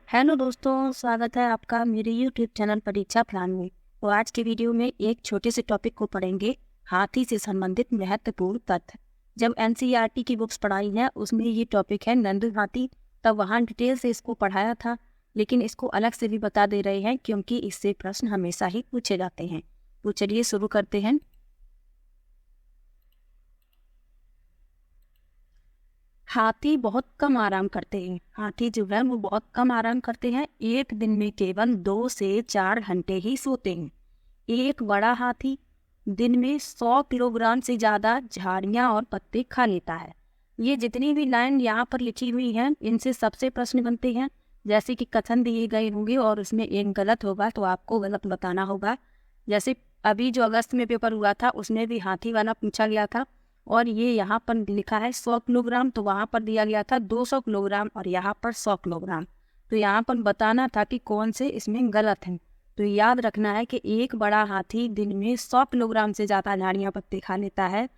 Hello दोस्तों, स्वागत है आपका मेरे यूट्यूब चैनल परीक्षा प्लान में। तो आज के वीडियो में एक छोटे से टॉपिक को पढ़ेंगे, हाथी से संबंधित महत्वपूर्ण तथ्य। जब एनसीईआरटी की बुक्स पढ़ाई है उसमें ये टॉपिक है नंदू हाथी, तब वहाँ डिटेल से इसको पढ़ाया था, लेकिन इसको अलग से भी बता दे रहे हैं क्योंकि इससे प्रश्न हमेशा ही पूछे जाते हैं। तो चलिए शुरू करते हैं। हाथी बहुत कम आराम करते हैं। हाथी जो है वो बहुत कम आराम करते हैं। एक दिन में केवल 2 से 4 घंटे ही सोते हैं। एक बड़ा हाथी दिन में 100 किलोग्राम से ज़्यादा झाड़ियाँ और पत्ते खा लेता है। ये जितनी भी लाइन यहाँ पर लिखी हुई हैं इनसे सबसे प्रश्न बनते हैं, जैसे कि कथन दिए गए होंगे और उसमें एक गलत होगा तो आपको गलत बताना होगा। जैसे अभी जो अगस्त में पेपर हुआ था उसमें भी हाथी वाला पूछा गया था और ये यहाँ पर लिखा है 100 किलोग्राम, तो वहाँ पर दिया गया था 200 किलोग्राम और यहाँ पर 100 किलोग्राम। तो यहाँ पर बताना था कि कौन से इसमें गलत हैं। तो याद रखना है कि एक बड़ा हाथी दिन में 100 किलोग्राम से ज़्यादा झाड़ियाँ पत्ते खा लेता है।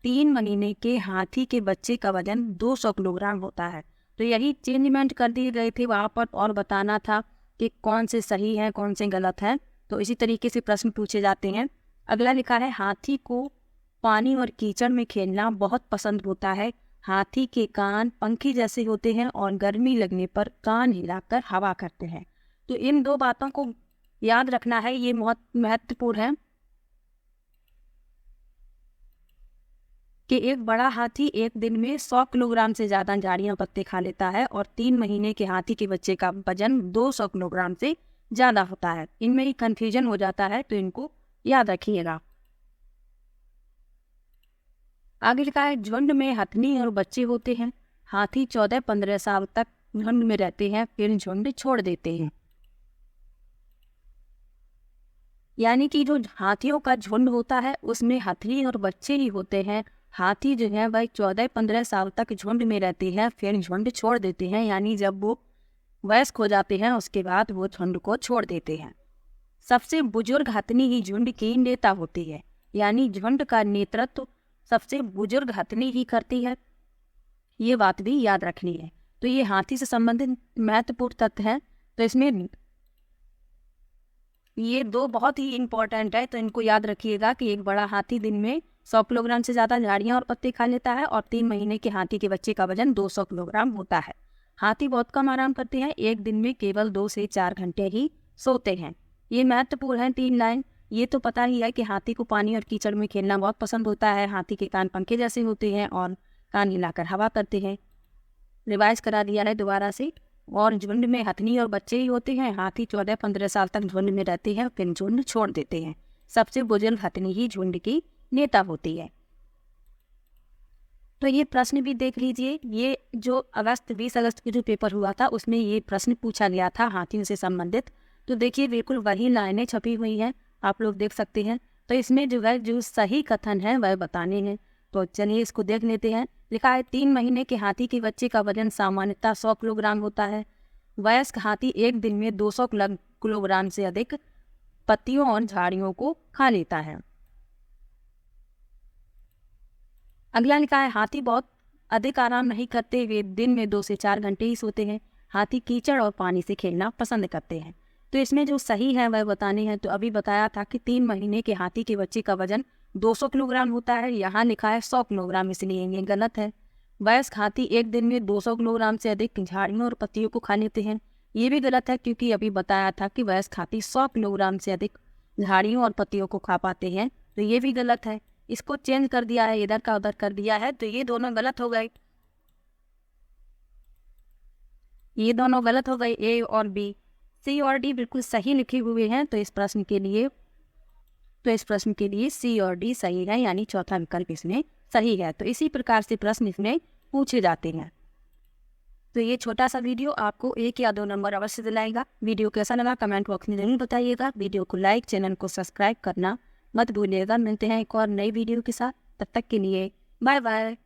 3 महीने के हाथी के बच्चे का वजन 200 किलोग्राम होता है। तो यही चेंजमेंट कर दिए गए थे वहाँ पर और बताना था कि कौन से सही हैं कौन से गलत हैं। तो इसी तरीके से प्रश्न पूछे जाते हैं। अगला लिखा है, हाथी को पानी और कीचड़ में खेलना बहुत पसंद होता है। हाथी के कान पंखे जैसे होते हैं और गर्मी लगने पर कान हिलाकर हवा करते हैं। तो इन दो बातों को याद रखना है, ये बहुत महत्वपूर्ण है कि एक बड़ा हाथी एक दिन में 100 किलोग्राम से ज़्यादा झाड़ियाँ पत्ते खा लेता है और 3 महीने के हाथी के बच्चे का वजन 200 किलोग्राम से ज़्यादा होता है। इनमें ही कन्फ्यूजन हो जाता है तो इनको याद रखिएगा। आगे लिखा है, झुंड में हथनी और बच्चे होते हैं। हाथी 14-15 साल तक झुंड में रहते हैं, फिर झुंड छोड़ देते हैं। यानी कि जो हाथियों का झुंड होता है उसमें हथनी और बच्चे ही होते हैं। हाथी जो है वह 14-15 साल तक झुंड में रहते हैं, फिर झुंड छोड़ देते हैं। यानी जब वो वयस्क हो जाते हैं उसके बाद वो झुंड को छोड़ देते हैं। सबसे बुजुर्ग हथनी ही झुंड की नेता होती है। यानी झुंड का नेतृत्व सबसे बुजुर्ग हथनी ही करती है। ये बात भी याद रखनी है। तो ये हाथी से संबंधित महत्वपूर्ण तथ्य है। तो इसमें ये दो बहुत ही इम्पोर्टेंट है, तो इनको याद रखिएगा कि एक बड़ा हाथी दिन में 100 किलोग्राम से ज़्यादा झाड़ियाँ और पत्ते खा लेता है और 3 महीने के हाथी के बच्चे का वजन 200 किलोग्राम होता है। हाथी बहुत कम आराम करते हैं, एक दिन में केवल 2 से 4 घंटे ही सोते हैं। ये महत्वपूर्ण है 3 लाइन। ये तो पता ही है कि हाथी को पानी और कीचड़ में खेलना बहुत पसंद होता है। हाथी के कान पंखे जैसे होते हैं और कान हिलाकर हवा करते हैं। रिवाइज करा दिया है दोबारा से। और झुंड में हथनी और बच्चे ही होते हैं। हाथी 14-15 साल तक झुंड में रहते हैं, फिर झुंड छोड़ देते हैं। सबसे बुजुर्ग हथनी ही झुंड की नेता होती है। तो ये प्रश्न भी देख लीजिए। ये जो 20 अगस्त के जो पेपर हुआ था उसमें ये प्रश्न पूछा गया था हाथियों से संबंधित। तो देखिए बिल्कुल वही लाइनें छपी हुई हैं, आप लोग देख सकते हैं। तो इसमें जो है जो सही कथन है वह बताने हैं। तो चलिए इसको देख लेते हैं। लिखा है, 3 महीने के हाथी के बच्चे का वजन सामान्यतः 100 किलोग्राम होता है। वयस्क हाथी एक दिन में 200 किलोग्राम से अधिक पत्तियों और झाड़ियों को खा लेता है। अगला लिखा है, हाथी बहुत अधिक आराम नहीं करते, वे दिन में 2 से 4 घंटे ही सोते हैं। हाथी कीचड़ और पानी से खेलना पसंद करते हैं। तो इसमें जो सही है वह बताने हैं। तो अभी बताया था कि 3 महीने के हाथी के बच्चे का वजन 200 किलोग्राम होता है, यहाँ लिखा है 100 किलोग्राम, इसलिए ये गलत है। वयस्क हाथी एक दिन में 200 किलोग्राम से अधिक झाड़ियों और पत्तियों को खा लेते हैं, ये भी गलत है क्योंकि अभी बताया था कि वयस्क हाथी 100 किलोग्राम से अधिक झाड़ियों और पत्तियों को खा पाते हैं, तो ये भी गलत है। इसको चेंज कर दिया है, इधर का उधर कर दिया है, तो ये दोनों गलत हो गए। ये दोनों गलत हो गए, ए और बी। सी और डी बिल्कुल सही लिखे हुए हैं। तो इस प्रश्न के लिए सी और डी सही है, यानी चौथा विकल्प इसमें सही है। तो इसी प्रकार से प्रश्न इसमें पूछे जाते हैं। तो ये छोटा सा वीडियो आपको 1 या 2 नंबर अवश्य दिलाएगा। वीडियो कैसा लगा कमेंट बॉक्स में जरूर बताइएगा। वीडियो को लाइक, चैनल को सब्सक्राइब करना मत भूलिएगा। मिलते हैं एक और नई वीडियो के साथ, तब तक के लिए बाय बाय।